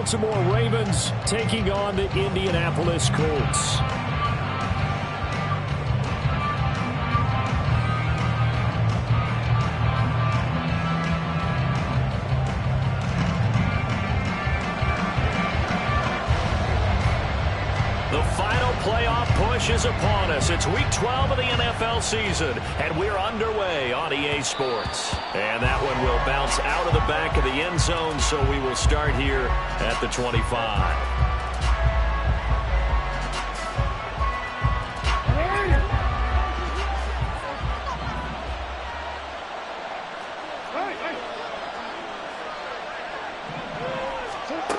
Baltimore Ravens taking on the Indianapolis Colts. The final playoff push is upon us. It's Week 12 of the NFL season, and we're underway on EA Sports. And that one will bounce out of the back of the end zone, so we will start here at the 25.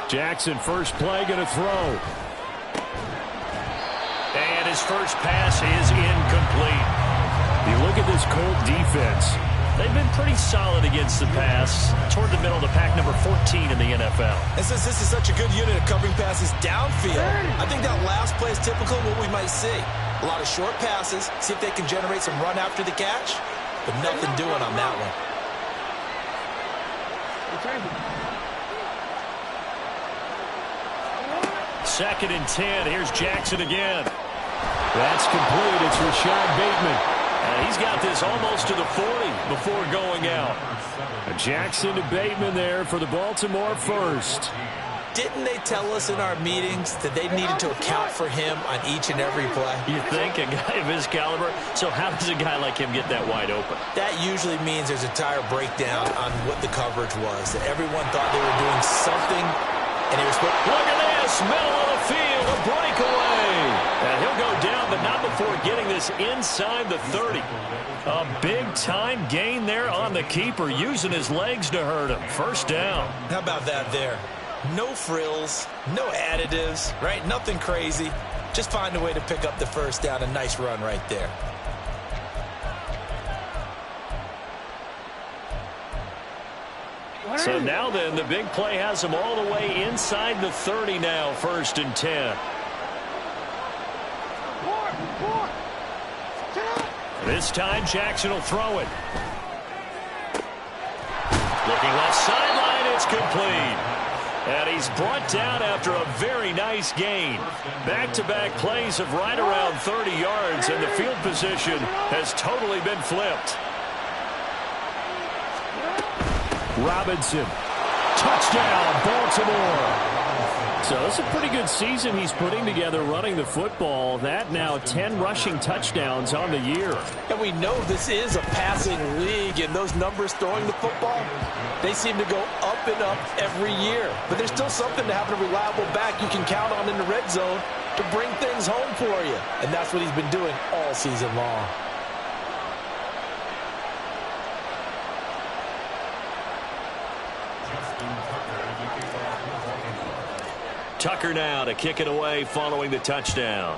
Jackson, first play, going to throw. And his first pass is incomplete. You look at this Colt defense. They've been pretty solid against the pass toward the middle of the pack, number 14 in the NFL. And since this is such a good unit of covering passes downfield, I think that last play is typical of what we might see. A lot of short passes, see if they can generate some run after the catch, but nothing doing on that one. Second and 10. Here's Jackson again. That's complete. It's Rashad Bateman. And he's got this almost to the 40 before going out. Jackson to Bateman there for the Baltimore first. Didn't they tell us in our meetings that they needed to account for him on each and every play? You think, a guy of his caliber? So how does a guy like him get that wide open? That usually means there's a tire breakdown on what the coverage was. That everyone thought they were doing something, and they were supposed to... Look at this, middle of the field, a breakaway. And he'll go down, but not before getting this inside the 30. A big-time gain there on the keeper, using his legs to hurt him. First down. How about that there? No frills, no additives, right? Nothing crazy. Just find a way to pick up the first down. A nice run right there. So now then, the big play has him all the way inside the 30 now, first and 10. This time, Jackson will throw it. Looking left sideline, it's complete. And he's brought down after a very nice gain. Back-to-back plays of right around 30 yards, and the field position has totally been flipped. Robinson. Touchdown, Baltimore. So it's a pretty good season he's putting together running the football. That now 10 rushing touchdowns on the year. And we know this is a passing league, and those numbers throwing the football, they seem to go up and up every year. But there's still something to having a reliable back you can count on in the red zone to bring things home for you. And that's what he's been doing all season long. Tucker now to kick it away following the touchdown.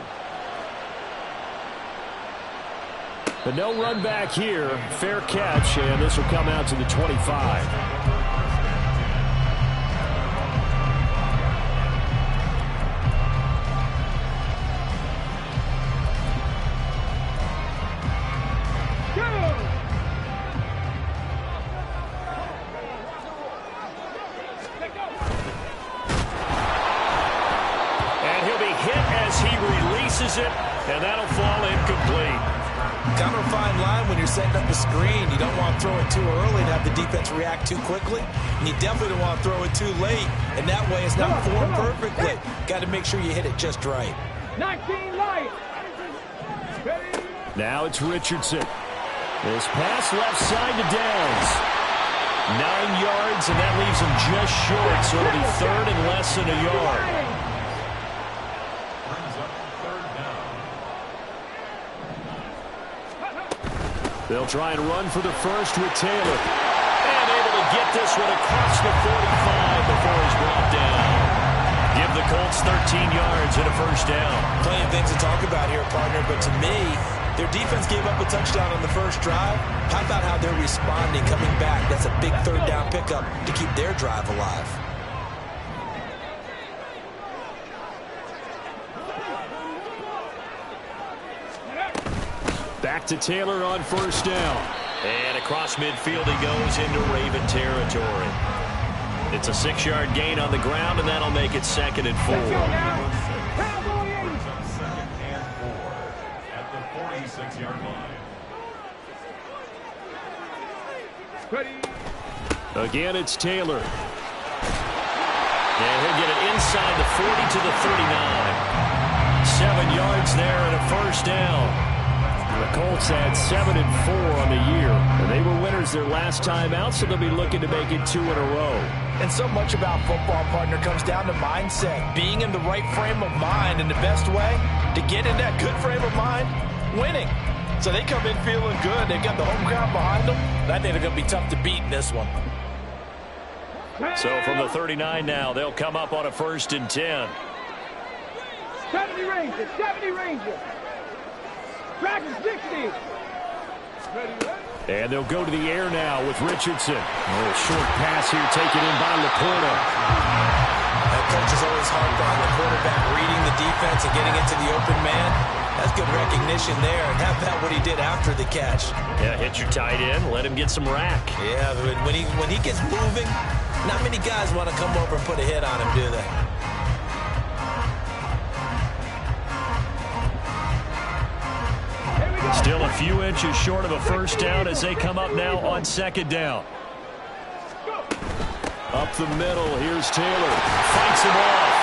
But no run back here. Fair catch, and this will come out to the 25. It, and that'll fall incomplete. Kind of a fine line when you're setting up a screen. You don't want to throw it too early and have the defense react too quickly. And you definitely don't want to throw it too late. And that way it's not formed perfectly. Got to make sure you hit it just right. 19 light. Now it's Richardson. This pass left side to Downs. 9 yards, and that leaves him just short. So it'll be third and less than a yard. They'll try and run for the first with Taylor. And able to get this one across the 45 before he's brought down. Give the Colts 13 yards and a first down. Plenty of things to talk about here, partner, but to me, their defense gave up a touchdown on the first drive. How about how they're responding, coming back? That's a big third down pickup to keep their drive alive. Back to Taylor on first down. And across midfield he goes into Raven territory. It's a 6-yard gain on the ground, and that'll make it 2nd and 4. Second and 4 at the 46-yard line. Again, it's Taylor. And he'll get it inside the 40 to the 39. 7 yards there and a first down. The Colts had 7 and 4 on the year. And they were winners their last time out, so they'll be looking to make it 2 in a row. And so much about football, partner, comes down to mindset. Being in the right frame of mind, and the best way to get in that good frame of mind, winning. So they come in feeling good. They've got the home crowd behind them. I think they're going to be tough to beat in this one. So from the 39 now, they'll come up on a 1st and 10. 70 Rangers, 70 Rangers. Dragons 60. And they'll go to the air now with Richardson. A little short pass here taken in by Laporta. That coach is always harped on the quarterback reading the defense and getting into the open man. That's good recognition there. And how about what he did after the catch? Yeah, hit your tight end, let him get some rack. Yeah, but when he gets moving, not many guys want to come over and put a hit on him, do they? Still a few inches short of a first down as they come up now on 2nd down. Up the middle, here's Taylor. Fights him off.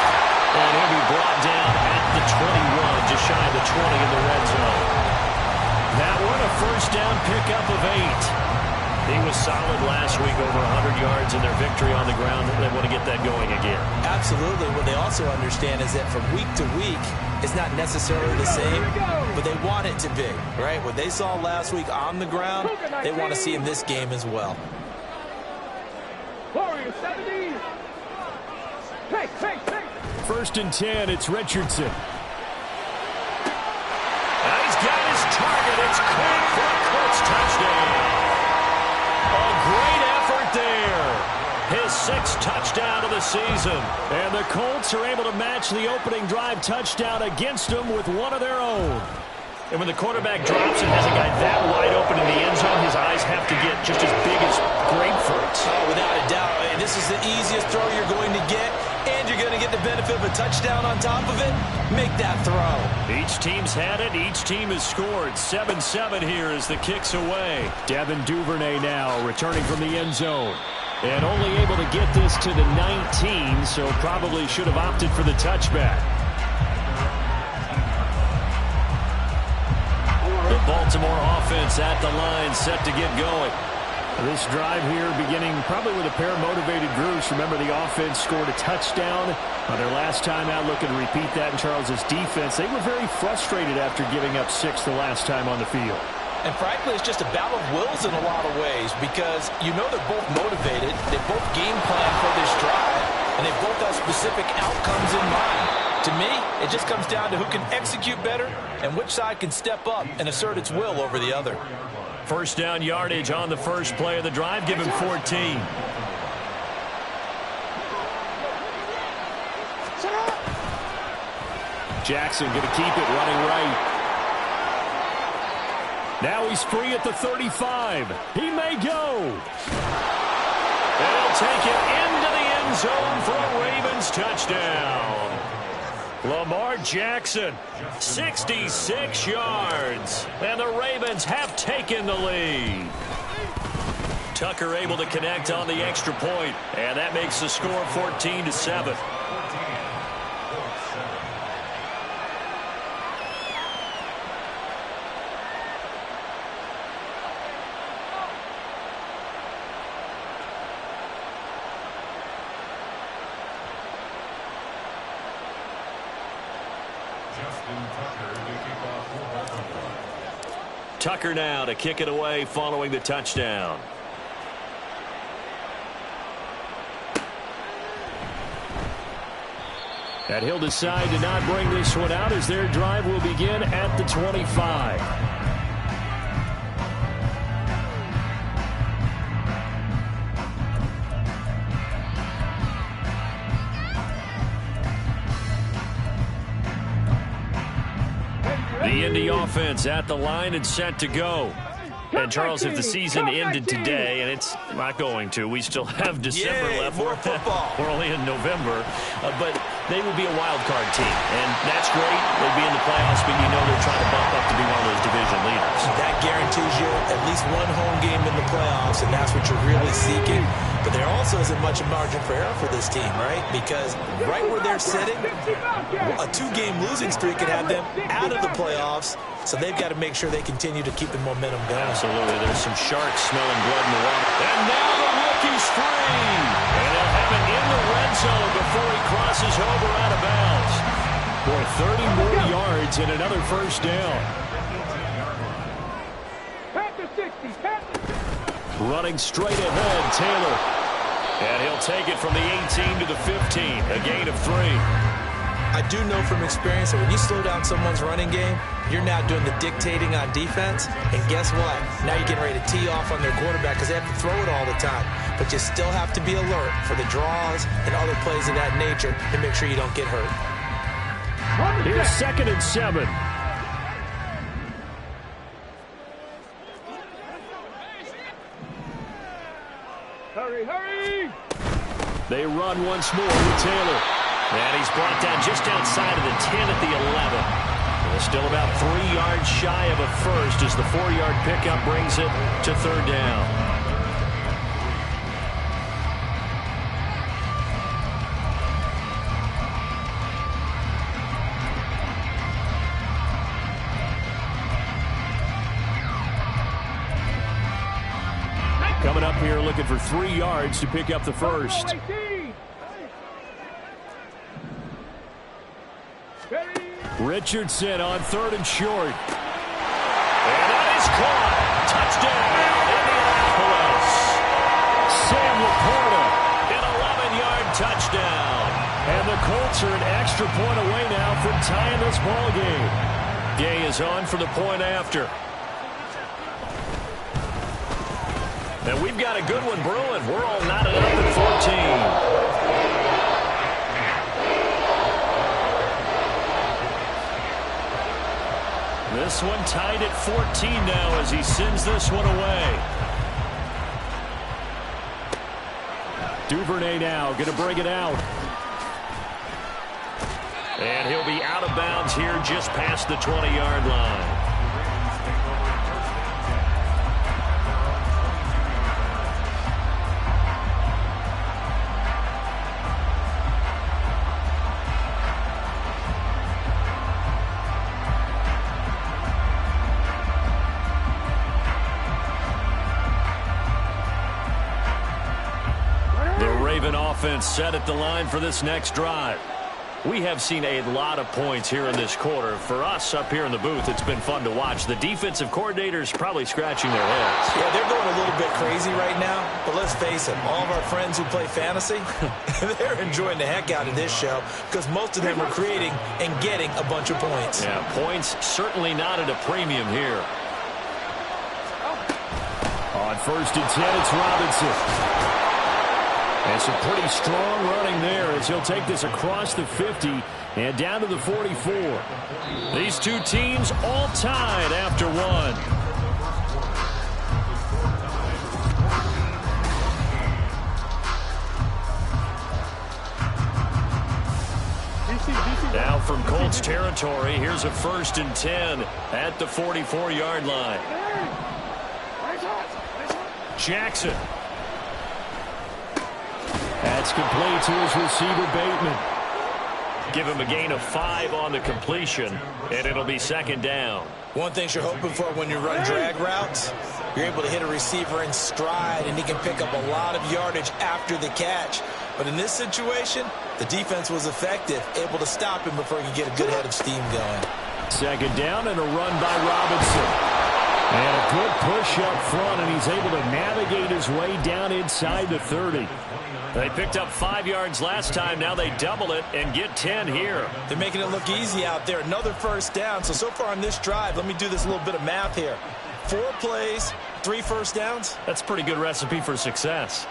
And he'll be brought down at the 21, just shy of the 20 in the red zone. That one, a first down pickup of 8. He was solid last week, over 100 yards in their victory on the ground. They want to get that going again. Absolutely. What they also understand is that from week to week, it's not necessarily the same, but they want it to be, right? What they saw last week on the ground, they want to see in this game as well. Warriors 70. Take. 1st and 10, it's Richardson. Now he's got his target. It's caught for a Colts touchdown. A great effort there. His 6th touchdown of the season. And the Colts are able to match the opening drive touchdown against them with one of their own. And when the quarterback drops and has a guy that wide open in the end zone, his eyes have to get just as big as grapefruits. Oh, without a doubt. This is the easiest throw you're going to get, and you're going to get the benefit of a touchdown on top of it. Make that throw. Each team's had it. Each team has scored. 7-7 here as the kick's away. Devin Duvernay now returning from the end zone. And only able to get this to the 19, so probably should have opted for the touchback. The Baltimore offense at the line, set to get going. This drive here beginning probably with a pair of motivated groups. Remember, the offense scored a touchdown on their last time out. Looking to repeat that in Charles's defense. They were very frustrated after giving up 6 the last time on the field. And frankly, it's just a battle of wills in a lot of ways, because you know they're both motivated. They both game plan for this drive, and they both have specific outcomes in mind. To me, it just comes down to who can execute better and which side can step up and assert its will over the other. First down yardage on the first play of the drive. Give him 14. Jackson going to keep it running right. Now he's free at the 35. He may go. And he'll take it into the end zone for a Ravens touchdown. Lamar Jackson, 66 yards. And the Ravens have taken the lead. Tucker able to connect on the extra point. And that makes the score 14-7. Tucker now to kick it away following the touchdown. And he'll decide to not bring this one out as their drive will begin at the 25. The Indy offense at the line and set to go. And Charles, if the season ended today, and it's not going to, we still have December left. More football. We're only in November, but they would be a wild card team, and that's great. They'd be in the playoffs, but you know they're trying to bump up to be one of those division leaders. That guarantees you at least one home game in the playoffs, and that's what you're really seeking. But there also isn't much of margin for error for this team, right? Because right where they're sitting, a 2-game losing streak could have them out of the playoffs, so they've got to make sure they continue to keep the momentum going. Absolutely. There's some sharks smelling blood in the water. And now the rookie's free. And they'll have it in the red zone before he crosses over out of bounds. Boy, 30 more yards and another first down. Panther 60, Panther 60. Running straight ahead, Taylor. And he'll take it from the 18 to the 15, a gain of 3. I do know from experience that when you slow down someone's running game, you're now doing the dictating on defense. And guess what? Now you're getting ready to tee off on their quarterback because they have to throw it all the time. But you still have to be alert for the draws and other plays of that nature to make sure you don't get hurt. Here's 2nd and 7. Hurry, hurry! They run once more with Taylor. And he's brought down just outside of the 10 at the 11. And still about 3 yards shy of a first as the 4-yard pickup brings it to 3rd down. Coming up here looking for 3 yards to pick up the first. Richardson on 3rd and short. And that is caught. Touchdown, Indianapolis. Sam Laporta, an 11-yard touchdown. And the Colts are an extra point away now from tying this ball game. Gay is on for the point after. And we've got a good one brewing. We're all knotted up at 14. This one tied at 14 now as he sends this one away. Duvernay now going to bring it out. And he'll be out of bounds here just past the 20-yard line. Offense set at the line for this next drive. We have seen a lot of points here in this quarter. For us up here in the booth, it's been fun to watch. The defensive coordinators probably scratching their heads. Yeah, they're going a little bit crazy right now. But let's face it, all of our friends who play fantasy, they're enjoying the heck out of this show because most of them are creating and getting a bunch of points. Yeah, points certainly not at a premium here. On 1st and 10, it's Robinson. And some pretty strong running there as he'll take this across the 50 and down to the 44. These two teams all tied after one. Now from Colts territory, here's a 1st and 10 at the 44-yard line. Jackson. That's complete to his receiver, Bateman. Give him a gain of 5 on the completion, and it'll be 2nd down. One thing you're hoping for when you run drag routes, you're able to hit a receiver in stride, and he can pick up a lot of yardage after the catch. But in this situation, the defense was effective, able to stop him before he could get a good head of steam going. 2nd down and a run by Robinson. And a good push up front, and he's able to navigate his way down inside the 30. They picked up 5 yards last time. Now they double it and get 10 here. They're making it look easy out there. Another 1st down. So far on this drive, let me do this little bit of math here. 4 plays, 3 first downs. That's a pretty good recipe for success.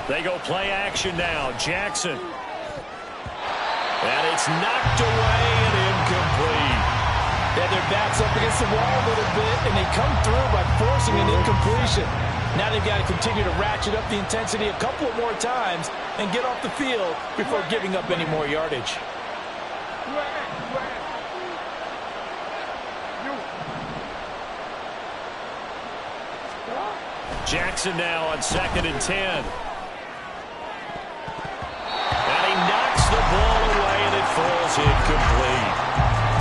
They go play action now. Jackson. And it's knocked away and incomplete. Yeah, their back's up against the wall a little bit, and they come through by forcing an incompletion. Now they've got to continue to ratchet up the intensity a couple of more times and get off the field before giving up any more yardage. Jackson now on 2nd and 10. And he knocks the ball away, and it falls incomplete.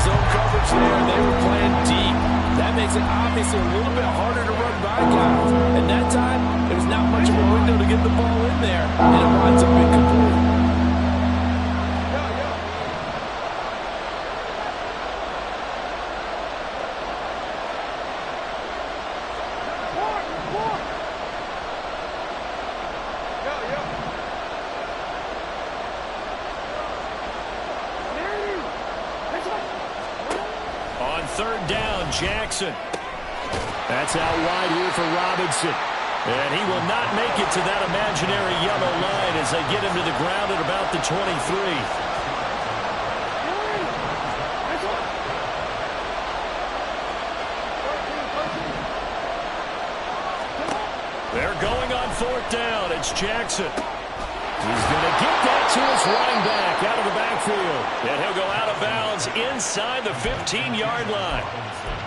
Zone coverage there. They were playing deep. That makes it obviously a little bit harder to run by guys. And that time, there was not much of a window to get the ball in there, and it winds up incomplete. On 3rd down, Jackson. That's out wide here for Robinson. And he will not make it to that imaginary yellow line as they get him to the ground at about the 23. They're going on 4th down. It's Jackson. He's going to get that to his running back out of the backfield. And he'll go out of bounds inside the 15-yard line.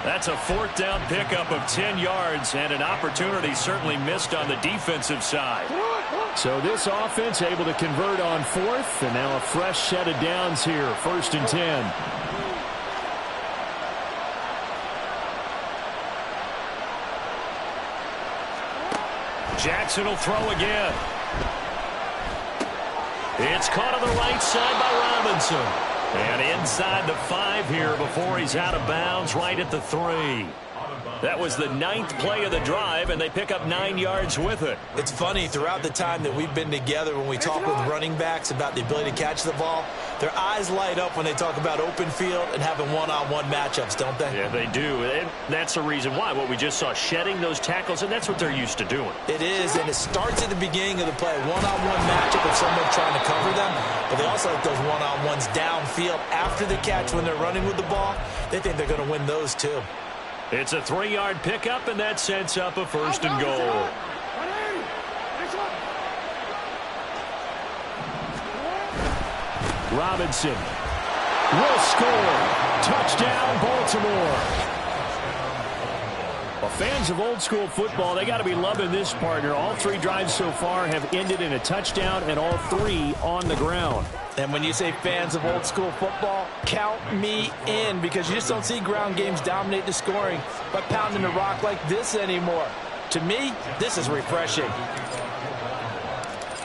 That's a 4th down pickup of 10 yards and an opportunity certainly missed on the defensive side. So this offense able to convert on 4th, and now a fresh set of downs here, 1st and 10. Jackson will throw again. It's caught on the right side by Robinson. And inside the 5 here before he's out of bounds right at the 3. That was the 9th play of the drive, and they pick up 9 yards with it. It's funny, throughout the time that we've been together, when we talk with running backs about the ability to catch the ball, their eyes light up when they talk about open field and having one-on-one matchups, don't they? Yeah, they do. And that's the reason why. What we just saw, shedding those tackles, and that's what they're used to doing. It is, and it starts at the beginning of the play. One-on-one matchup of someone trying to cover them, but they also like those one-on-ones downfield after the catch when they're running with the ball. They think they're going to win those too. It's a 3-yard pickup, and that sets up a 1st and goal. Robinson will score. Touchdown, Baltimore. Well, fans of old school football, they got to be loving this partner. All 3 drives so far have ended in a touchdown, and all 3 on the ground. And when you say fans of old school football, count me in, because you just don't see ground games dominate the scoring by pounding the rock like this anymore. To me, this is refreshing.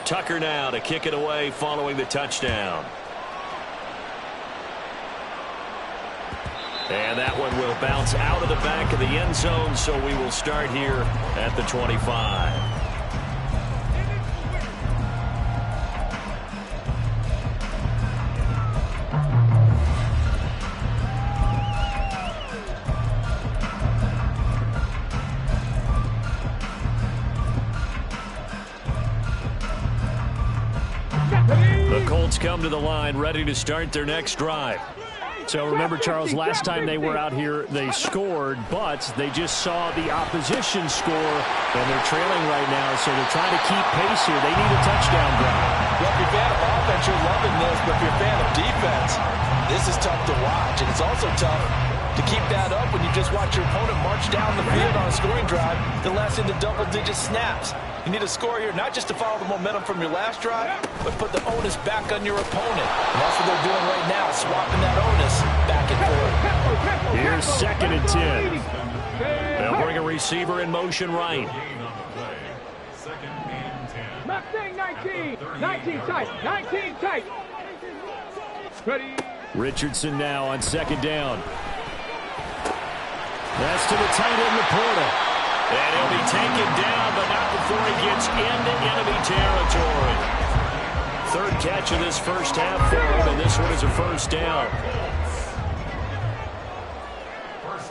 Tucker now to kick it away following the touchdown. And that one will bounce out of the back of the end zone, so we will start here at the 25. The Colts come to the line, ready to start their next drive. So remember, Charles, last time they were out here, they scored, but they just saw the opposition score, and they're trailing right now, so they're trying to keep pace here. They need a touchdown drive. Well, if you're a fan of offense, you're loving this, but if you're a fan of defense, this is tough to watch, and it's also tough to keep that up when you just watch your opponent march down the field on a scoring drive that lasts into double-digit snaps. You need a score here, not just to follow the momentum from your last drive, but put the onus back on your opponent. And that's what they're doing right now, swapping that onus back and forth. Here's 2nd and 10. They'll bring a receiver in motion right. 19, 19 tight, 19 tight. Ready. Richardson now on 2nd down. That's to the tight end, Laporta. And he'll be taken down, but not before he gets into enemy territory. 3rd catch of this first half for him, and this one is a 1st down.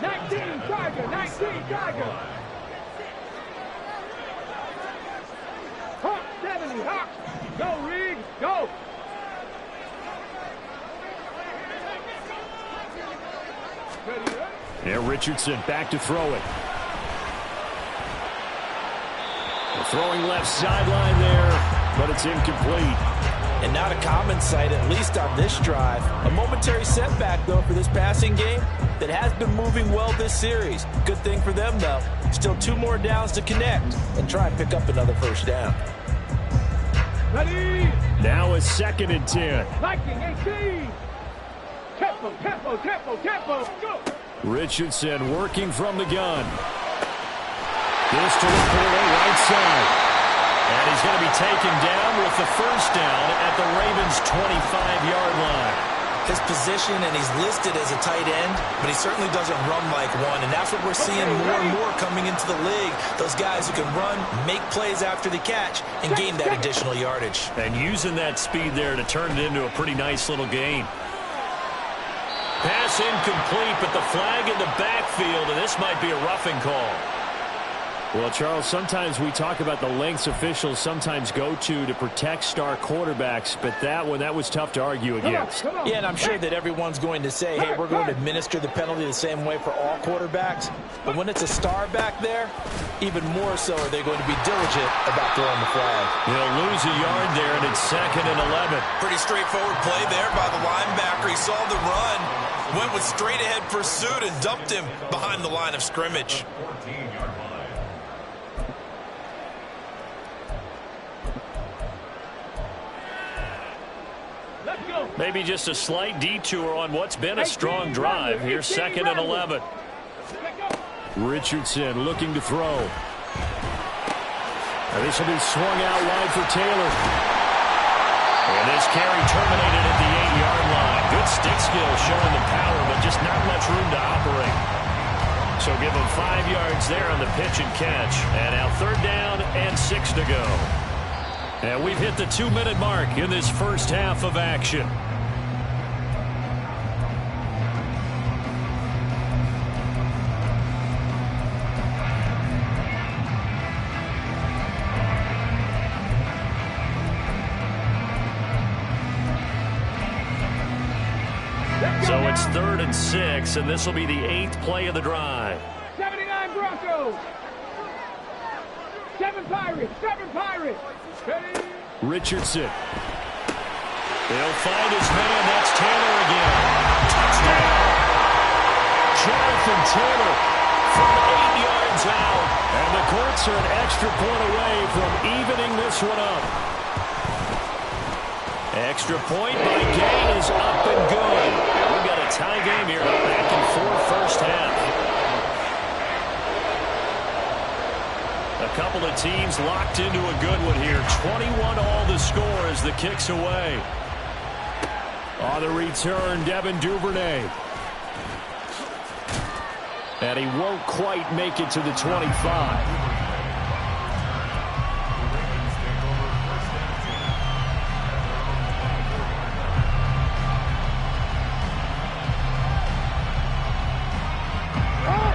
19 Tiger, 19 Tiger. Hawk 70, Hawk. Go, Reed, go. Richardson back to throw it. Throwing left sideline there, but it's incomplete. And not a common sight, at least on this drive. A momentary setback, though, for this passing game that has been moving well this series. Good thing for them, though. Still 2 more downs to connect and try and pick up another first down. Ready? Now a 2nd and 10. Liking 18. Tempo, tempo, tempo, tempo. Go. Richardson working from the gun. This to the corner, right side. And he's going to be taken down with the first down at the Ravens' 25-yard line. His position, and he's listed as a tight end, but he certainly doesn't run like one. And that's what we're seeing more and more coming into the league. Those guys who can run, make plays after the catch, and gain that additional yardage. And using that speed there to turn it into a pretty nice little gain. Pass incomplete, but the flag in the backfield, and this might be a roughing call. Well, Charles, sometimes we talk about the lengths officials sometimes go to protect star quarterbacks, but that was tough to argue against. Yeah, and I'm sure that everyone's going to say, hey, we're going to administer the penalty the same way for all quarterbacks. But when it's a star back there, even more so are they going to be diligent about throwing the flag. He'll lose a yard there, and it's 2nd and 11. Pretty straightforward play there by the linebacker. He saw the run, went with straight-ahead pursuit, and dumped him behind the line of scrimmage. 14-yard line. Maybe just a slight detour on what's been a strong drive. Here's 2nd and 11. Richardson looking to throw. And this will be swung out wide for Taylor. And this carry terminated at the 8-yard line. Good stick skill showing the power, but just not much room to operate. So give him 5 yards there on the pitch and catch. And now 3rd down and 6 to go. And we've hit the 2-minute mark in this first half of action. So it's 3rd and 6, and this will be the 8th play of the drive. 79 Broncos. 7 Pirates. 7 Pirates. Ready? Richardson. They'll find his man. That's Taylor again. Touchdown. Jonathan Taylor from 8 yards out. And the Colts are an extra point away from evening this one up. Extra point by Gay is up and good. We've got a tie game here, back and forth first half. A couple of teams locked into a good one here. 21-all the score as the kick's away. On the return, Devin Duvernay. And he won't quite make it to the 25.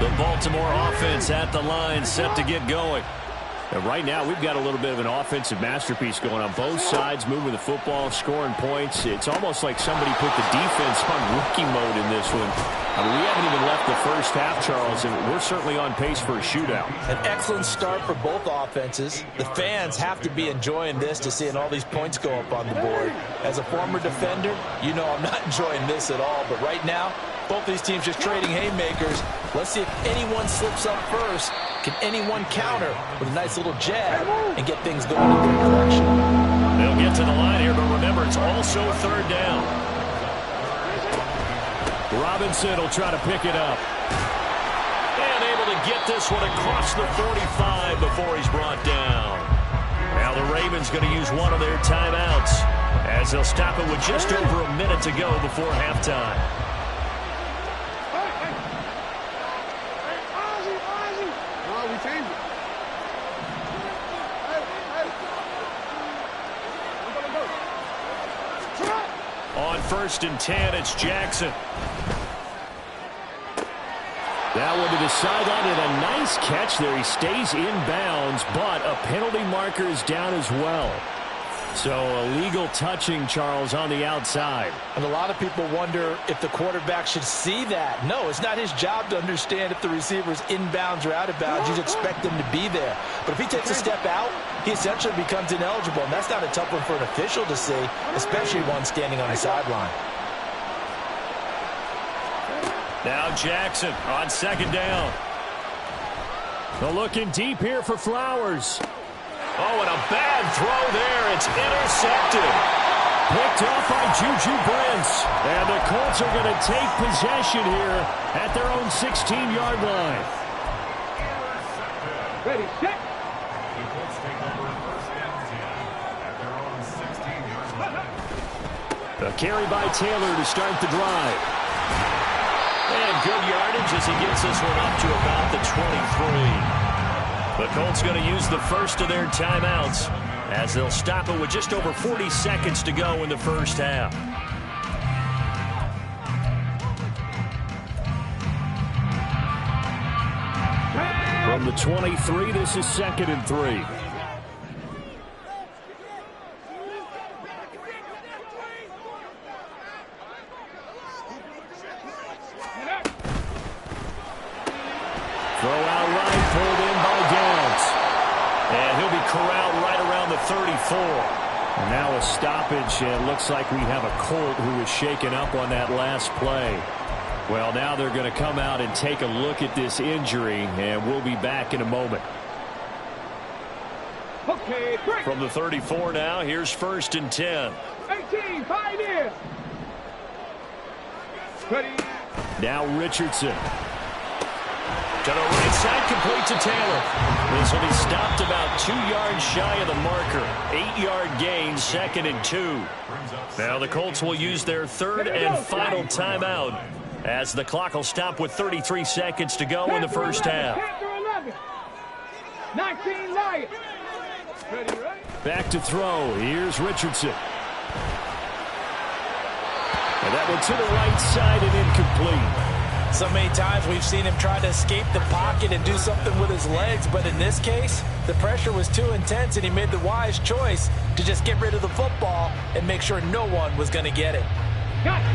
The Baltimore offense at the line, set to get going. And right now, we've got a little bit of an offensive masterpiece going on. Both sides moving the football, scoring points. It's almost like somebody put the defense on rookie mode in this one. I mean, we haven't even left the first half, Charles, and we're certainly on pace for a shootout. An excellent start for both offenses. The fans have to be enjoying this to seeing all these points go up on the board. As a former defender, you know I'm not enjoying this at all. But right now, both these teams just trading haymakers. Let's see if anyone slips up first. Can anyone counter with a nice little jab and get things going in their direction? They'll get to the line here, but remember, it's also 3rd down. Robinson will try to pick it up. And able to get this one across the 45 before he's brought down. Now the Ravens going to use one of their timeouts as they'll stop it with just over a minute to go before halftime. On 1st and 10, it's Jackson. That one to the sideline, and a nice catch there. He stays in bounds, but a penalty marker is down as well. So illegal touching, Charles, on the outside. And a lot of people wonder if the quarterback should see that. No, it's not his job to understand if the receiver's inbounds or out of bounds. You expect him to be there. But if he takes a step out, he essentially becomes ineligible. And that's not a tough one for an official to see, especially one standing on the sideline. Now Jackson on second down. They're looking deep here for Flowers. Oh, and a bad throw there. It's intercepted. Picked off by Juju Brents. And the Colts are going to take possession here at their own 16-yard line. Ready, set. The Colts take over first and 10 at their own 16-yard line. A carry by Taylor to start the drive. And good yardage as he gets this one up to about the 23. The Colts going to use the first of their timeouts as they'll stop it with just over 40 seconds to go in the first half. From the 23, this is 2nd and 3. Throw out right, pulled in by Downs. And he'll be corralled right around the 34. And now a stoppage, and it looks like we have a Colt who was shaken up on that last play. Well, now they're going to come out and take a look at this injury, and we'll be back in a moment. Okay, break. From the 34 now, here's 1st and 10. 18, 5 in. Ready. Now Richardson. To the right side, complete to Taylor. This will be stopped about 2 yards shy of the marker. 8-yard gain, 2nd and 2. Now the Colts will use their 3rd and final timeout as the clock will stop with 33 seconds to go in the first half. 19 Lions. Ready, right? Back to throw. Here's Richardson. And that one to the right side and incomplete. So many times we've seen him try to escape the pocket and do something with his legs, but in this case, the pressure was too intense and he made the wise choice to just get rid of the football and make sure no one was going to get it.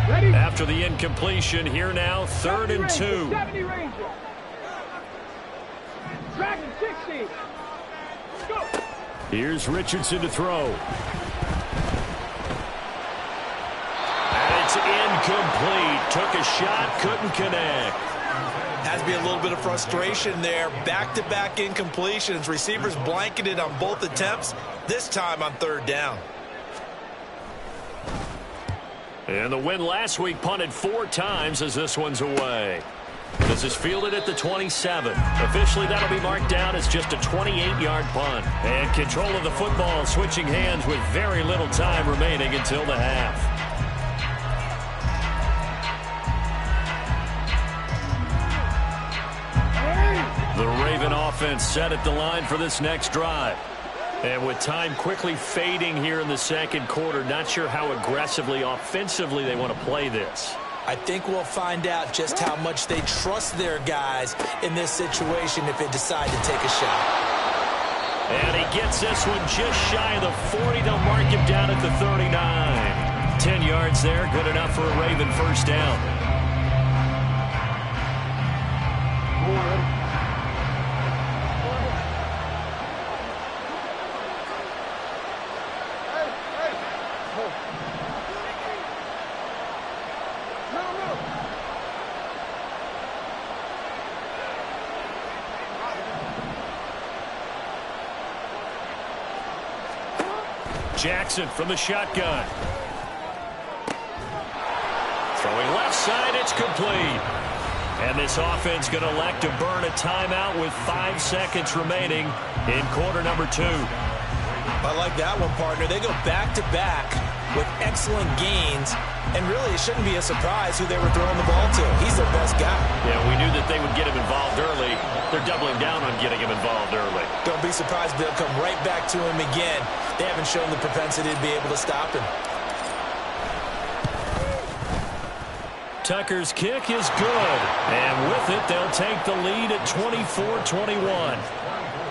Ready? After the incompletion, here now, 3rd and 2. 70 Ranger. Dragon 60. Go. Here's Richardson to throw. And it's incomplete. Took a shot, couldn't connect. Has to be a little bit of frustration there. Back-to-back incompletions. Receivers blanketed on both attempts, this time on 3rd down. And the win last week punted 4 times as this one's away. This is fielded at the 27. Officially, that'll be marked down as just a 28-yard punt. And control of the football switching hands with very little time remaining until the half. The Raven offense set at the line for this next drive. And with time quickly fading here in the 2nd quarter, not sure how aggressively, offensively they want to play this. I think we'll find out just how much they trust their guys in this situation if they decide to take a shot. And he gets this one just shy of the 40. They'll mark him down at the 39. 10 yards there, good enough for a Raven first down. Jackson from the shotgun. Throwing left side, it's complete. And this offense going to elect to burn a timeout with 5 seconds remaining in quarter number 2. I like that one, partner. They go back-to-back with excellent gains. And really, it shouldn't be a surprise who they were throwing the ball to. He's their best guy. Yeah, we knew that they would get him involved early. They're doubling down on getting him involved early. Don't be surprised they'll come right back to him again. They haven't shown the propensity to be able to stop him. Tucker's kick is good. And with it, they'll take the lead at 24-21.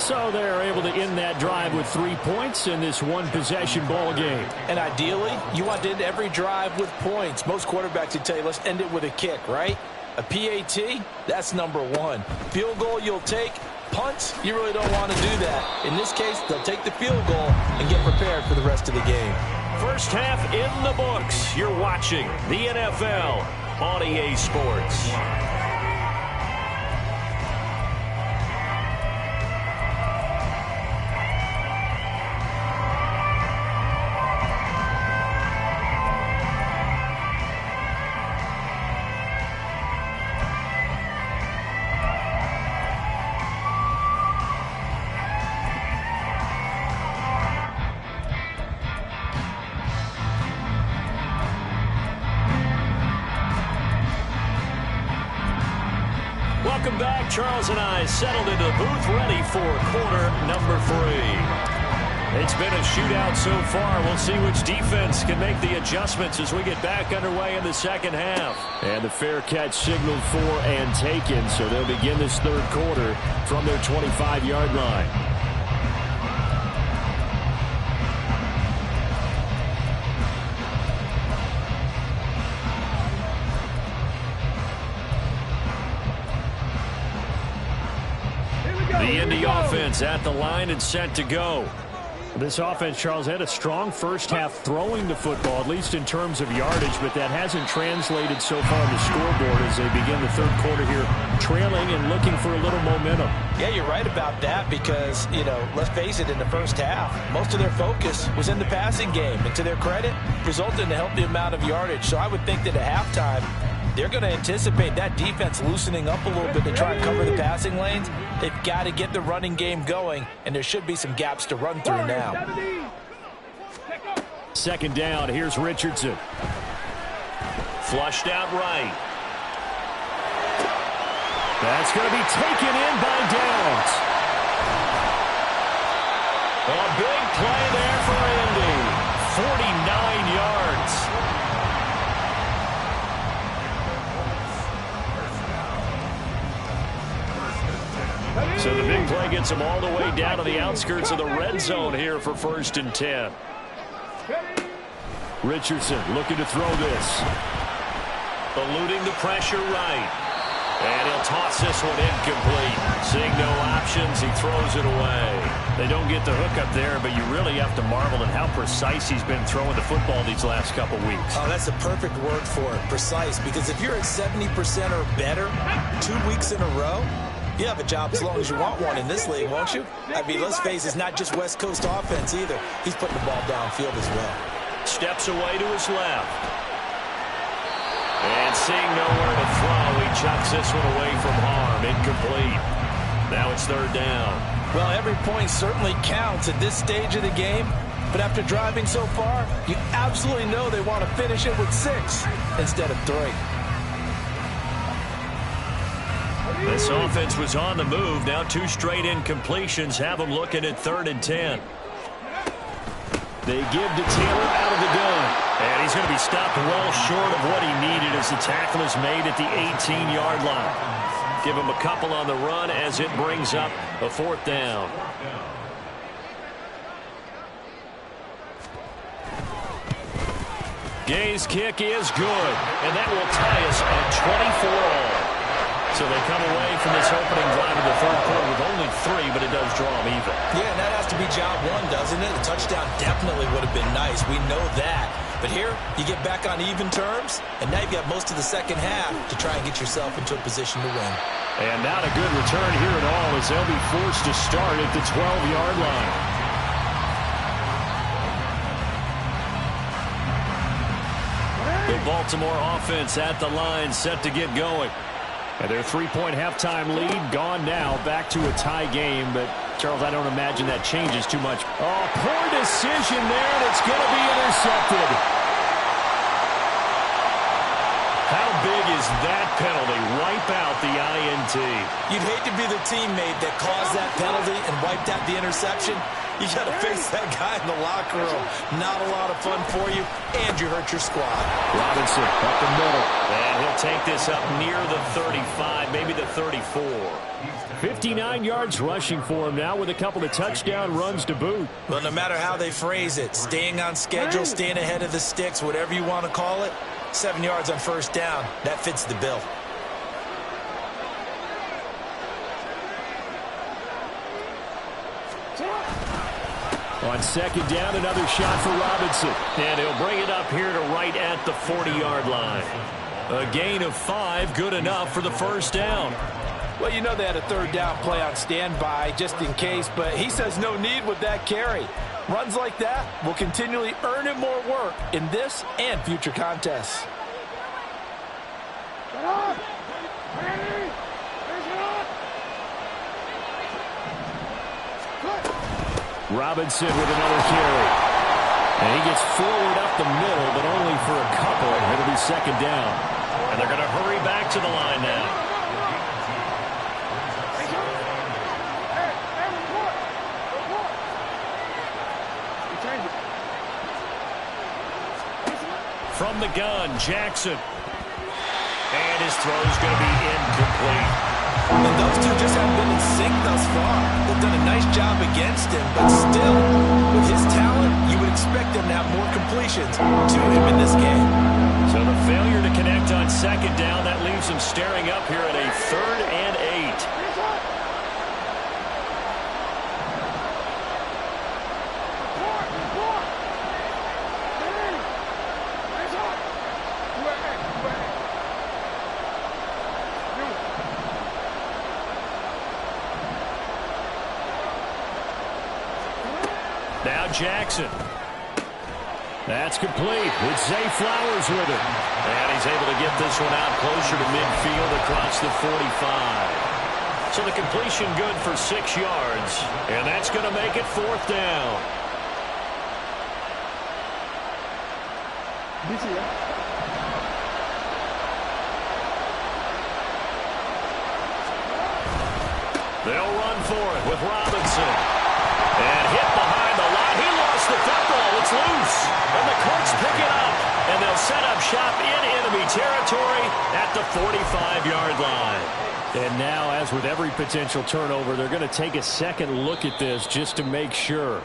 So they're able to end that drive with 3 points in this one-possession ball game. And ideally, you want to end every drive with points. Most quarterbacks would tell you, let's end it with a kick, right? A PAT, that's number one. Field goal you'll take. Punts, you really don't want to do that. In this case, they'll take the field goal and get prepared for the rest of the game. First half in the books. You're watching the NFL on EA Sports. Welcome back. Charles and I settled into the booth, ready for quarter number 3. It's been a shootout so far. We'll see which defense can make the adjustments as we get back underway in the second half. And the fair catch signaled for and taken, so they'll begin this third quarter from their 25-yard line. The Indy offense at the line and set to go. This offense, Charles, had a strong first half throwing the football, at least in terms of yardage, but that hasn't translated so far on the scoreboard as they begin the third quarter here, trailing and looking for a little momentum. Yeah, you're right about that because, let's face it, in the first half, most of their focus was in the passing game. And to their credit, resulted in a healthy amount of yardage. So I would think that at halftime, they're going to anticipate that defense loosening up a little bit to try and cover the passing lanes. They've got to get the running game going, and there should be some gaps to run through now. Second down, here's Richardson. Flushed out right. That's going to be taken in by Downs. A big play there for Indy. 49 yards. So the big play gets them all the way down to the outskirts of the red zone here for 1st and 10. Richardson looking to throw this. Eluding the pressure right. And he'll toss this one incomplete. Seeing no options, he throws it away. They don't get the hook up there, but you really have to marvel at how precise he's been throwing the football these last couple weeks. Oh, that's a perfect word for it, precise, because if you're at 70% or better 2 weeks in a row, you have a job as long as you want one in this league, won't you? I mean, let's face it, it's not just West Coast offense either. He's putting the ball downfield as well. Steps away to his left. And seeing nowhere to throw, he chucks this one away from harm. Incomplete. Now it's 3rd down. Well, every point certainly counts at this stage of the game. But after driving so far, you absolutely know they want to finish it with 6 instead of 3. This offense was on the move. Now 2 straight incompletions have them looking at 3rd and 10. They give to Taylor out of the gun. And he's going to be stopped well short of what he needed as the tackle is made at the 18-yard line. Give him a couple on the run as it brings up a 4th down. Gay's kick is good, and that will tie us at 24 all. So they come away from this opening drive of the third quarter with only 3, but it does draw them even. Yeah, and that has to be job one, doesn't it? A touchdown definitely would have been nice. We know that. But here, you get back on even terms, and now you've got most of the second half to try and get yourself into a position to win. And not a good return here at all as they'll be forced to start at the 12-yard line. The Baltimore offense at the line set to get going. And their 3-point halftime lead gone now, back to a tie game. But, Charles, I don't imagine that changes too much. Oh, poor decision there, and it's going to be intercepted. How big is that penalty? Wipe out the INT. You'd hate to be the teammate that caused that penalty and wiped out the interception. You got to face that guy in the locker room. Not a lot of fun for you, and you hurt your squad. Robinson up the middle. And he'll take this up near the 35, maybe the 34. 59 yards rushing for him now with a couple of touchdown runs to boot. Well, no matter how they phrase it, staying on schedule, staying ahead of the sticks, whatever you want to call it, 7 yards on first down, that fits the bill. On second down, another shot for Robinson. And he'll bring it up here to right at the 40-yard line. A gain of 5, good enough for the first down. Well, you know they had a third down play on standby just in case, but he says no need with that carry. Runs like that will continually earn him more work in this and future contests. Robinson with another carry. And he gets forward up the middle, but only for a couple. It'll be second down. And they're going to hurry back to the line now. From the gun, Jackson. And his throw's going to be incomplete. And those two just haven't been in sync thus far. They've done a nice job against him, but still, with his talent, you would expect him to have more completions to him in this game. So the failure to connect on second down, that leaves him staring up here at a 3rd and 8. Now Jackson. That's complete with Zay Flowers with it. And he's able to get this one out closer to midfield across the 45. So the completion good for 6 yards. And that's going to make it 4th down. They'll run for it with Robinson. And hit behind the line. He lost the football. It's loose. And the Colts pick it up. And they'll set up shop in enemy territory at the 45-yard line. And now, as with every potential turnover, they're going to take a second look at this just to make sure.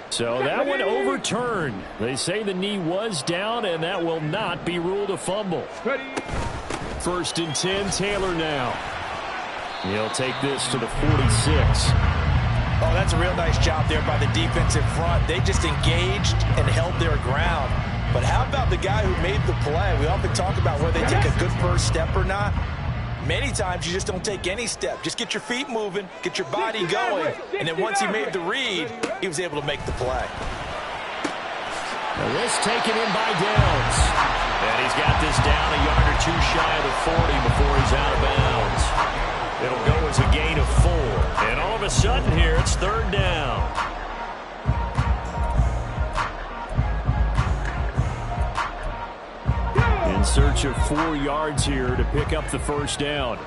So that one overturned. They say the knee was down, and that will not be ruled a fumble. 1st and 10, Taylor now. He'll take this to the 46. Oh, that's a real nice job there by the defensive front. They just engaged and held their ground. But how about the guy who made the play? We often talk about whether they take a good first step or not. Many times you just don't take any step. Just get your feet moving, get your body going. And then once he made the read, he was able to make the play. Now this taken in by Downs. And he's got this down a yard or two shy of the 40 before he's out of bounds. It'll go as a gain of 4. And all of a sudden here, it's 3rd down. In search of 4 yards here to pick up the first down.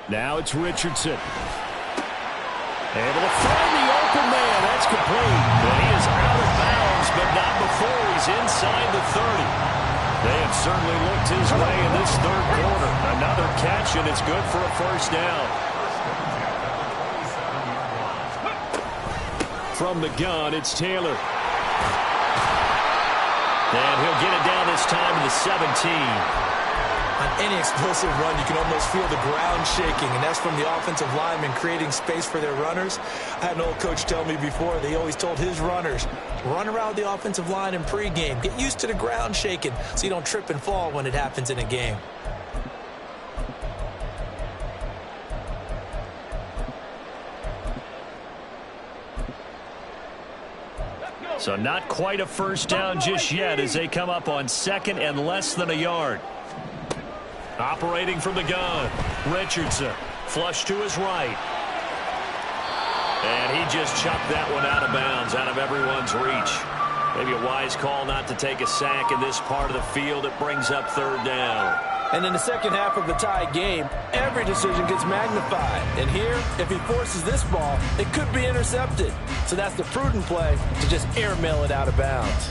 Now it's Richardson. Able to find the open man. That's complete. And he is out of bounds, but not before he's inside the 30. They have certainly looked his way in this 3rd quarter. Another catch, and it's good for a first down. From the gun, it's Taylor. And he'll get it down this time to the 17. On any explosive run, you can almost feel the ground shaking, and that's from the offensive linemen creating space for their runners. I had an old coach tell me before, they always told his runners, run around the offensive line in pregame. Get used to the ground shaking so you don't trip and fall when it happens in a game. So not quite a first down just yet as they come up on 2nd and less than a yard. Operating from the gun, Richardson, flush to his right. And he just chucked that one out of bounds, out of everyone's reach. Maybe a wise call not to take a sack in this part of the field. It brings up 3rd down. And in the second half of the tie game, every decision gets magnified. And here, if he forces this ball, it could be intercepted. So that's the prudent play to just airmail it out of bounds.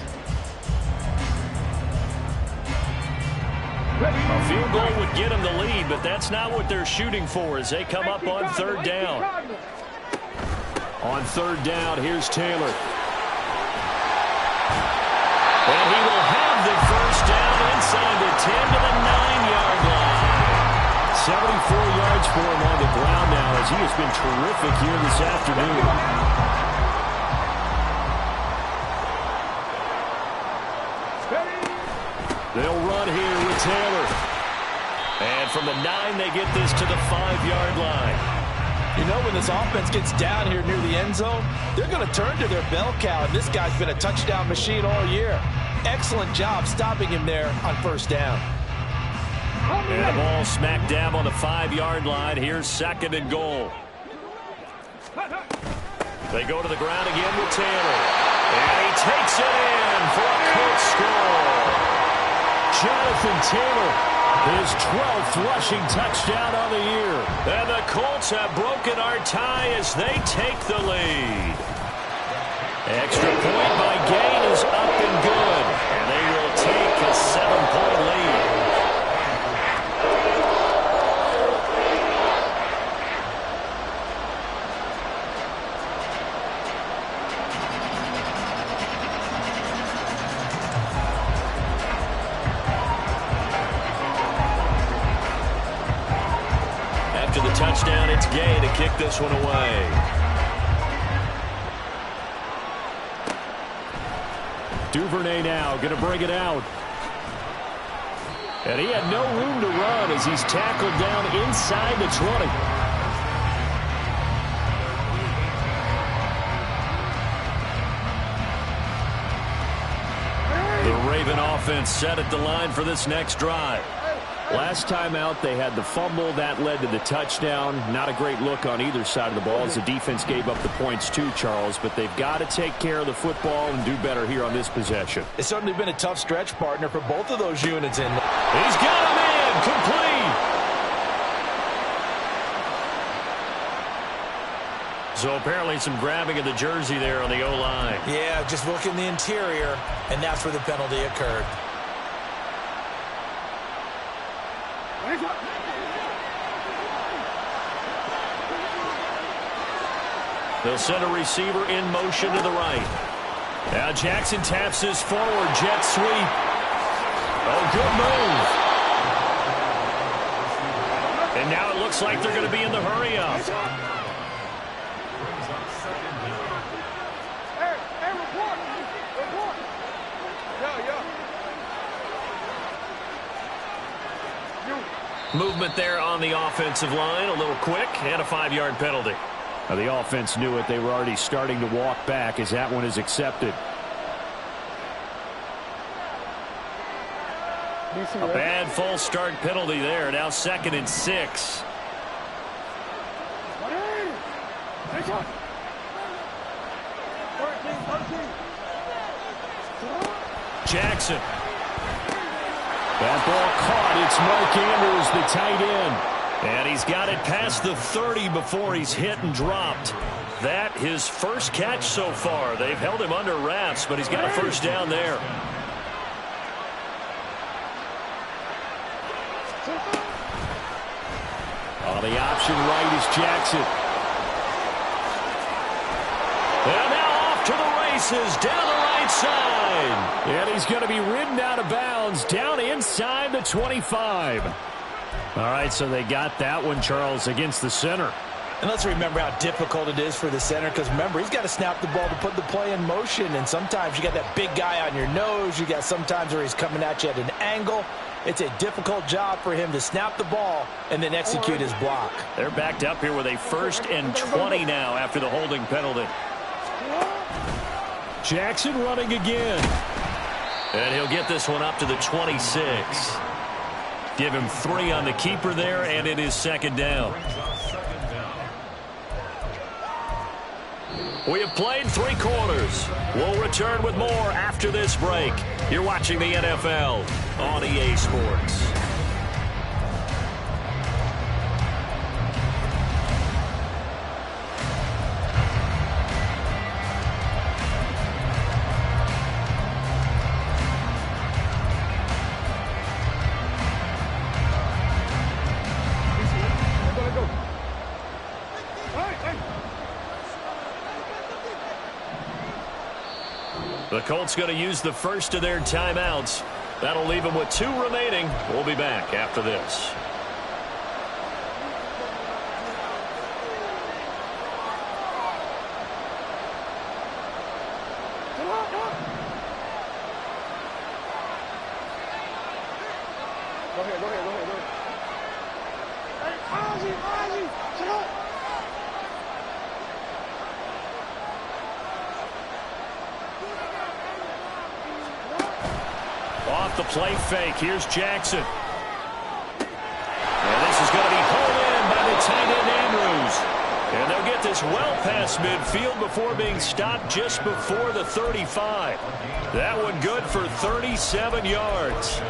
A field goal would get them the lead, but that's not what they're shooting for as they come up on third down. On third down, here's Taylor. And he will have the first down inside the 10 to the 9-yard line. 74 yards for him on the ground now as he has been terrific here this afternoon. They'll run here with Taylor. And from the 9, they get this to the 5-yard line. You know, when this offense gets down here near the end zone, they're going to turn to their bell cow, and this guy's been a touchdown machine all year. Excellent job stopping him there on first down. And the ball smack dab on the 5-yard line. Here's second and goal. They go to the ground again with Taylor. And he takes it in for a Colts score. Jonathan Taylor, his 12th rushing touchdown on the year. And the Colts have broken our tie as they take the lead. Extra point by Gain is up and good. And they will take a 7-point lead. After the touchdown, it's Gay to kick this one away. Duvernay now going to bring it out. And he had no room to run as he's tackled down inside the 20. The Raven offense set at the line for this next drive. Last time out, they had the fumble. That led to the touchdown. Not a great look on either side of the ball as the defense gave up the points too, Charles. But they've got to take care of the football and do better here on this possession. It's certainly been a tough stretch, partner, for both of those units. And he's got him in. Complete. So apparently some grabbing of the jersey there on the O-line. Yeah, just look in the interior, and that's where the penalty occurred. They'll send a receiver in motion to the right. Now Jackson taps his forward jet sweep. Oh, good move. And now it looks like they're going to be in the hurry up. Movement there on the offensive line, a little quick, and a 5-yard penalty. Now the offense knew it. They were already starting to walk back as that one is accepted. A bad false start penalty there. Now 2nd and 6. Jackson. That ball caught. It's Mark Andrews, the tight end. And he's got it past the 30 before he's hit and dropped. That his first catch so far. They've held him under wraps, but he's got a first down there. On the option right is Jackson. And now off to the races down the right side. And he's going to be ridden out of bounds down inside the 25. All right, so they got that one, Charles, against the center. And let's remember how difficult it is for the center, because remember, he's got to snap the ball to put the play in motion, and sometimes you got that big guy on your nose. You got sometimes where he's coming at you at an angle. It's a difficult job for him to snap the ball and then execute his block. They're backed up here with a 1st and 20 now after the holding penalty. Jackson running again. And he'll get this one up to the 26. Give him 3 on the keeper there, and it is 2nd down. We have played 3 quarters. We'll return with more after this break. You're watching the NFL on EA Sports. The Colts going to use the first of their timeouts. That'll leave them with 2 remaining. We'll be back after this. Go ahead. Hey, Ozzy, sit up. Off the play fake. Here's Jackson. And this is going to be hauled in by the tight end Andrews. And they'll get this well past midfield before being stopped just before the 35. That one good for 37 yards.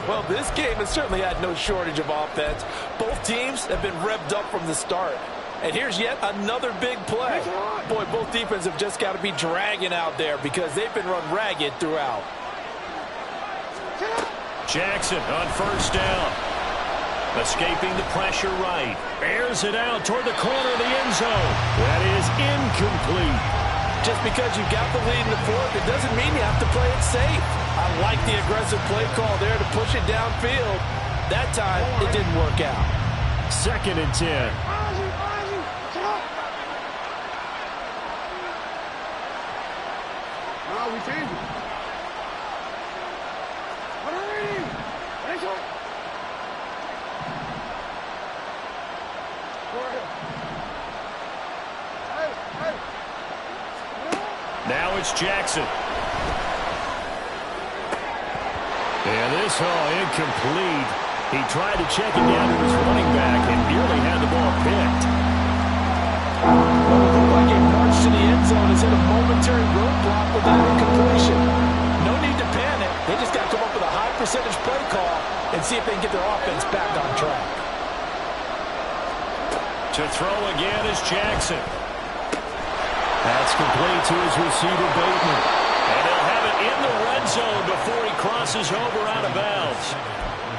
Well, this game has certainly had no shortage of offense. Both teams have been revved up from the start. And here's yet another big play. Boy, both defenses have just got to be dragging out there because they've been run ragged throughout. Jackson on first down. Escaping the pressure right. Airs it out toward the corner of the end zone. That is incomplete. Just because you've got the lead in the fourth, it doesn't mean you have to play it safe. I like the aggressive play call there to push it downfield. That time, it didn't work out. 2nd and 10. Ozzy, sit up. No, we changed it. Hey, hey. Now it's Jackson. And this incomplete. He tried to check it down to his running back and nearly had the ball picked. Well, it looked like a march to the end zone has hit a momentary roadblock with that incompletion. No need to panic. They just got to come up with a high percentage play call and see if they can get their offense back on track. To throw again is Jackson. That's complete to his receiver, Bateman. And they'll have it in the red zone before he crosses over out of bounds.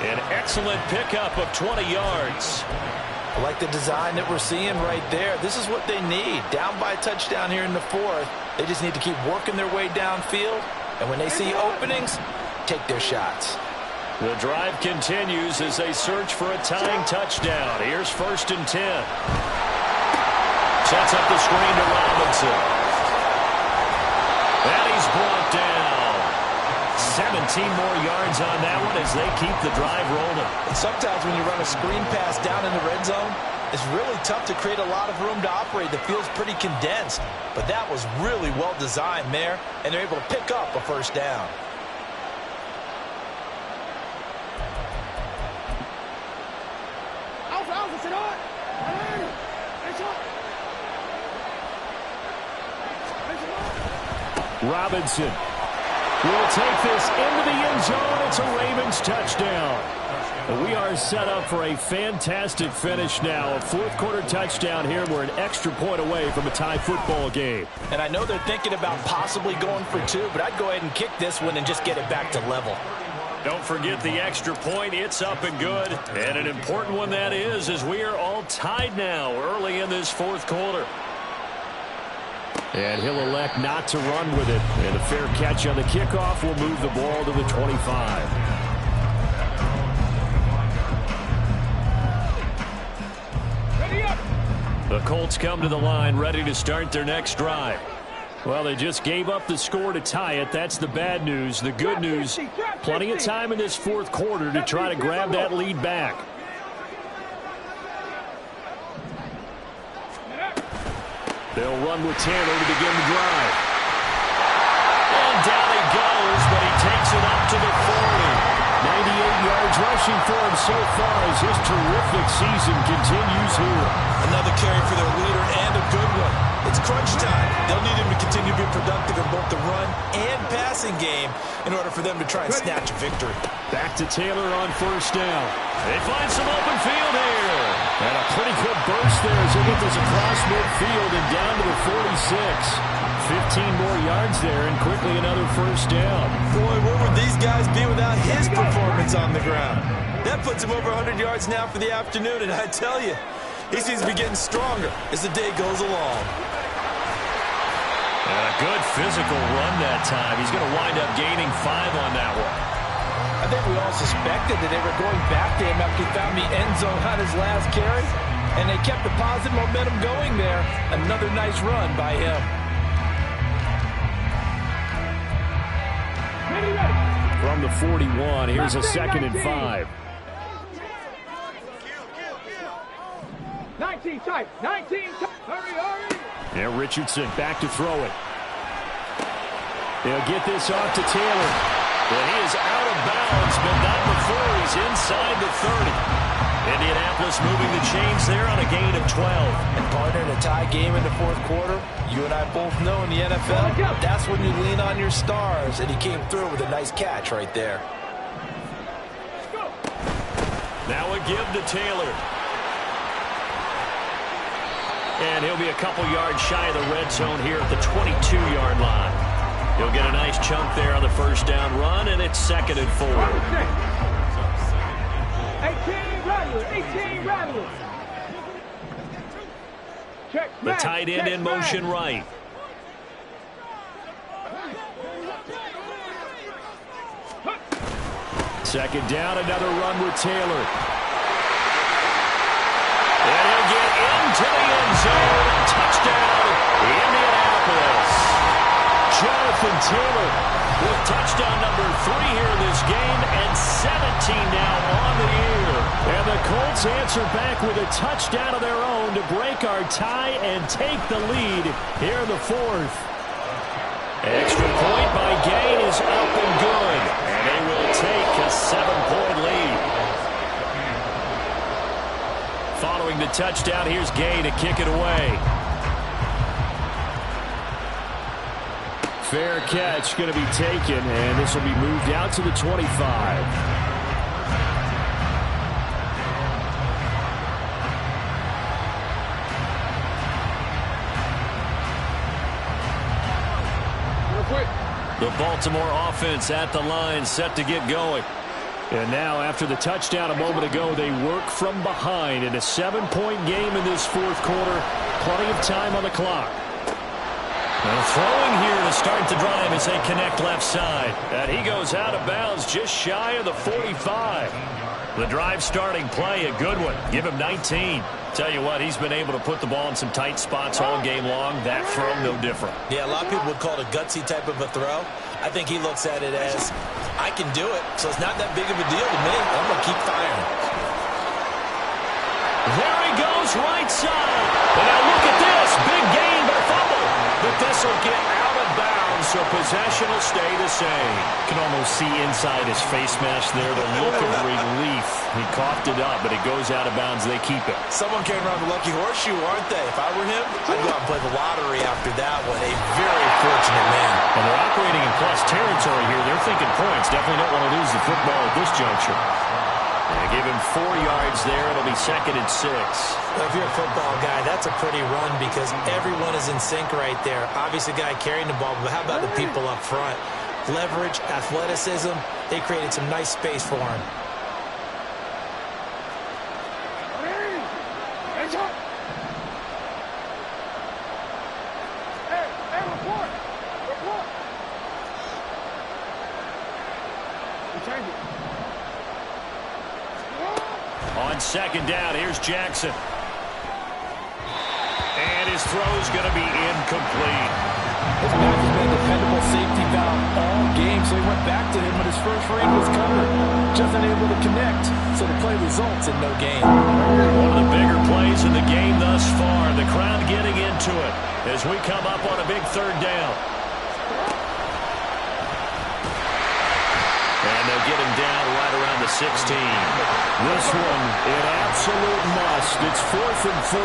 An excellent pickup of 20 yards. I like the design that we're seeing right there. This is what they need. Down by a touchdown here in the fourth. They just need to keep working their way downfield. And when they see openings, take their shots. The drive continues as they search for a tying touchdown. Here's 1st and 10. Sets up the screen to Robinson. And he's brought down. 17 more yards on that one as they keep the drive rolling. And sometimes when you run a screen pass down in the red zone, it's really tough to create a lot of room to operate. The field's pretty condensed. But that was really well designed there, and they're able to pick up a first down. Alpha, sit on. Robinson will take this into the end zone. It's a Ravens touchdown. We are set up for a fantastic finish now. A fourth-quarter touchdown here. We're an extra point away from a tie football game. And I know they're thinking about possibly going for 2, but I'd go ahead and kick this one and just get it back to level. Don't forget the extra point. It's up and good. And an important one that is, as we are all tied now early in this fourth quarter. And he'll elect not to run with it. And a fair catch on the kickoff will move the ball to the 25. The Colts come to the line ready to start their next drive. Well, they just gave up the score to tie it. That's the bad news. The good news, plenty of time in this fourth quarter to try to grab that lead back. They'll run with Taylor to begin the drive. And down he goes, but he takes it up to the 40. 98 yards rushing for him so far as his terrific season continues here. Another carry for their leader and a good one. It's crunch time. They'll need him to continue to be productive in both the run and passing game in order for them to try and snatch a victory. Back to Taylor on first down. They find some open field here. And a pretty good burst there as they get this across midfield and down to the 46. 15 more yards there and quickly another first down. Boy, where would these guys be without his performance on the ground? That puts him over 100 yards now for the afternoon, and I tell you, he seems to be getting stronger as the day goes along. And a good physical run that time. He's going to wind up gaining 5 on that one. I think we all suspected that they were going back to him after he found the end zone on his last carry. And they kept the positive momentum going there. Another nice run by him. From the 41, here's a 2nd and 5. 19 tight. 19 tight. Hurry, hurry. Yeah, Richardson back to throw it. They'll get this off to Taylor. But he is out of bounds, but not before he's inside the 30. Indianapolis moving the chains there on a gain of 12. And partner, in a tie game in the fourth quarter, you and I both know in the NFL, that's when you lean on your stars. And he came through with a nice catch right there. Now a give to Taylor. And he'll be a couple yards shy of the red zone here at the 22-yard line. He'll get a nice chunk there on the first down run, and it's 2nd and 4. 18 rattlers. 18 rattlers. Check The tight end in motion right. Second down, another run with Taylor. And he'll get into the end zone. Touchdown, Indianapolis. Jonathan Taylor with touchdown number 3 here in this game, and 17 now on the year. And the Colts answer back with a touchdown of their own to break our tie and take the lead here in the 4th. Extra point by Gain is up and good, and they will take a 7-point lead. Following the touchdown, here's Gain to kick it away. Fair catch going to be taken, and this will be moved out to the 25. The Baltimore offense at the line, set to get going. And now, after the touchdown a moment ago, they work from behind in a 7-point game in this 4th quarter. Plenty of time on the clock. Now throwing here to start the drive as they connect left side. And he goes out of bounds just shy of the 45. The drive starting play, a good one. Give him 19. Tell you what, he's been able to put the ball in some tight spots all game long. That throw, no different. Yeah, a lot of people would call it a gutsy type of a throw. I think he looks at it as, I can do it, so it's not that big of a deal to me. I'm going to keep firing. There he goes, right side. And now look at this. Big gain, but a fumble. But this will get out of bounds, so possession will stay the same. You can almost see inside his face mask there, the look of relief. He coughed it up, but it goes out of bounds. They keep it. Someone carrying around the lucky horseshoe, aren't they? If I were him, I'd go out and play the lottery after that one. A very fortunate man. And they're operating in plus territory here. They're thinking points. Definitely don't want to lose the football at this juncture. They give him 4 yards there. It'll be 2nd and 6. Well, if you're a football guy, that's a pretty run because everyone is in sync right there. Obviously, the guy carrying the ball, but how about the people up front? Leverage, athleticism, they created some nice space for him. On 2nd down, here's Jackson. And his throw's going to be incomplete. This back has been a dependable safety valve all game, so he went back to him when his first read was covered. Just unable to connect, so the play results in no gain. One of the bigger plays in the game thus far. The crowd getting into it as we come up on a big 3rd down. And they'll get him down right around the 16. This one, an absolute must. It's 4th and 4.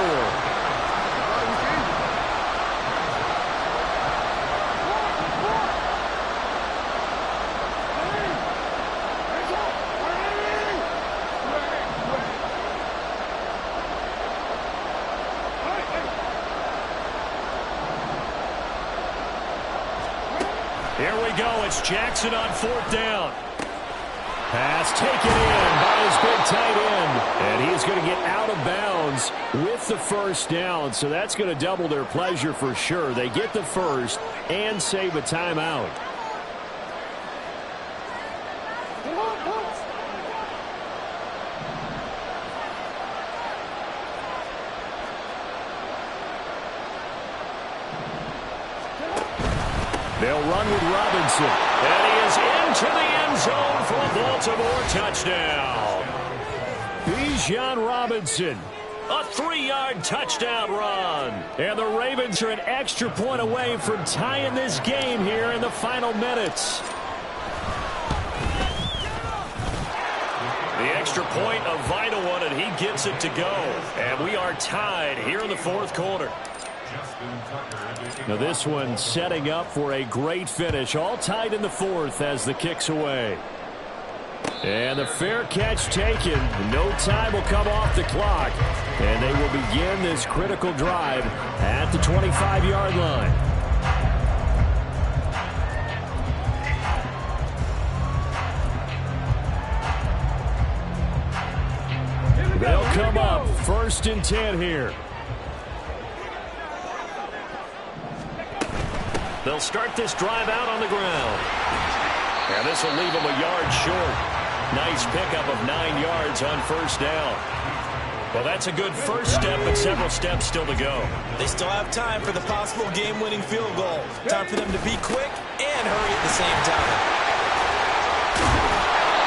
Here we go. It's Jackson on 4th down. Pass taken in by his big tight end. And he's going to get out of bounds with the first down. So that's going to double their pleasure for sure. They get the first and save a timeout. They'll run with Robinson. And he is into the end zone for a Baltimore touchdown. Bijan Robinson, a 3-yard touchdown run. And the Ravens are an extra point away from tying this game here in the final minutes. The extra point, a vital one, and he gets it to go. And we are tied here in the fourth quarter. Now this one setting up for a great finish. All tied in the fourth as the kick's away. And the fair catch taken. No time will come off the clock. And they will begin this critical drive at the 25-yard line. They'll come up 1st and 10 here. They'll start this drive out on the ground. And this will leave them a yard short. Nice pickup of 9 yards on first down. Well, that's a good first step, but several steps still to go. They still have time for the possible game-winning field goal. Time for them to be quick and hurry at the same time.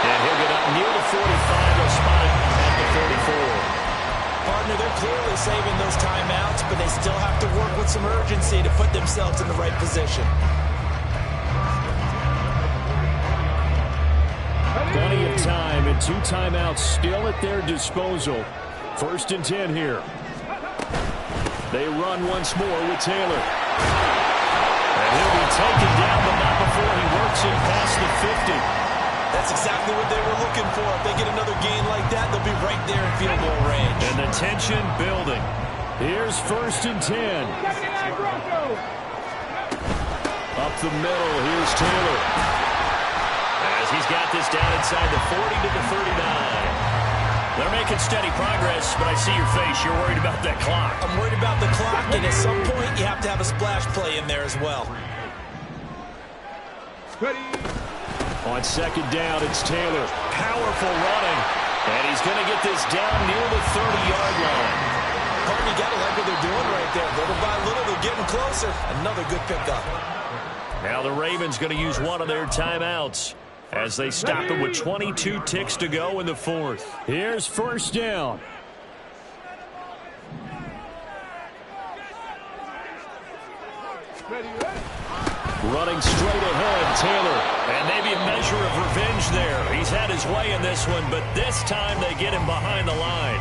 And he'll get up near the 45. They'll spot it at the 44. Partner, they're clearly saving those timeouts, but they still have to work with some urgency to put themselves in the right position. Plenty of time and 2 timeouts still at their disposal. 1st and 10 here. They run once more with Taylor. And he'll be taken down, but not before he works it past the 50. That's exactly what they were looking for. If they get another gain like that, they'll be right there in field goal range. And the tension building. Here's 1st and 10. Up the middle, here's Taylor. As he's got this down inside the 40 to the 39. They're making steady progress, but I see your face. You're worried about that clock. I'm worried about the clock, and at some point, you have to have a splash play in there as well. On 2nd down, it's Taylor. Powerful running. And he's going to get this down near the 30-yard line. Partner, you got to like what they're doing right there. Little by little, they're getting closer. Another good pickup. Now the Ravens going to use one of their timeouts as they stop it with 22 ticks to go in the fourth. Here's 1st down. Running straight ahead, Taylor. And maybe a measure of revenge there. He's had his way in this one, but this time they get him behind the line.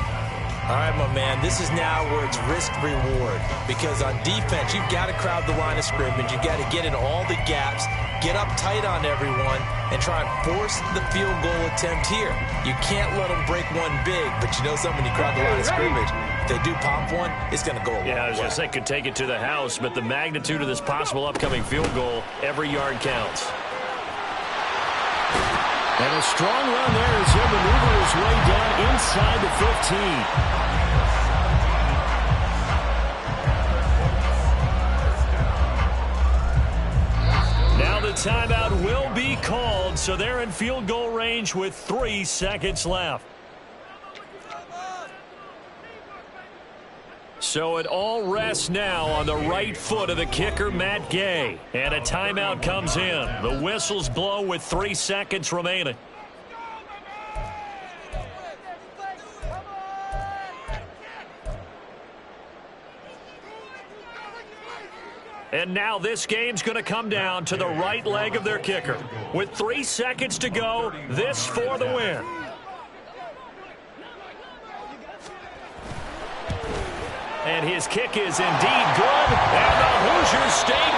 All right, my man, this is now where it's risk-reward. Because on defense, you've got to crowd the line of scrimmage. You've got to get in all the gaps, get up tight on everyone, and try and force the field goal attempt here. You can't let them break one big, but you know something, when you crowd the line of scrimmage, if they do pop one, it's going to go a long way. Yeah, I was going to say, could take it to the house, but the magnitude of this possible upcoming field goal, every yard counts. And a strong run there as he'll maneuver his way down inside the 15. Now the timeout will be called, so they're in field goal range with 3 seconds left. So it all rests now on the right foot of the kicker, Matt Gay. And a timeout comes in. The whistles blow with 3 seconds remaining. And now this game's going to come down to the right leg of their kicker. With 3 seconds to go, this for the win. And his kick is indeed good. And the Hoosiers stay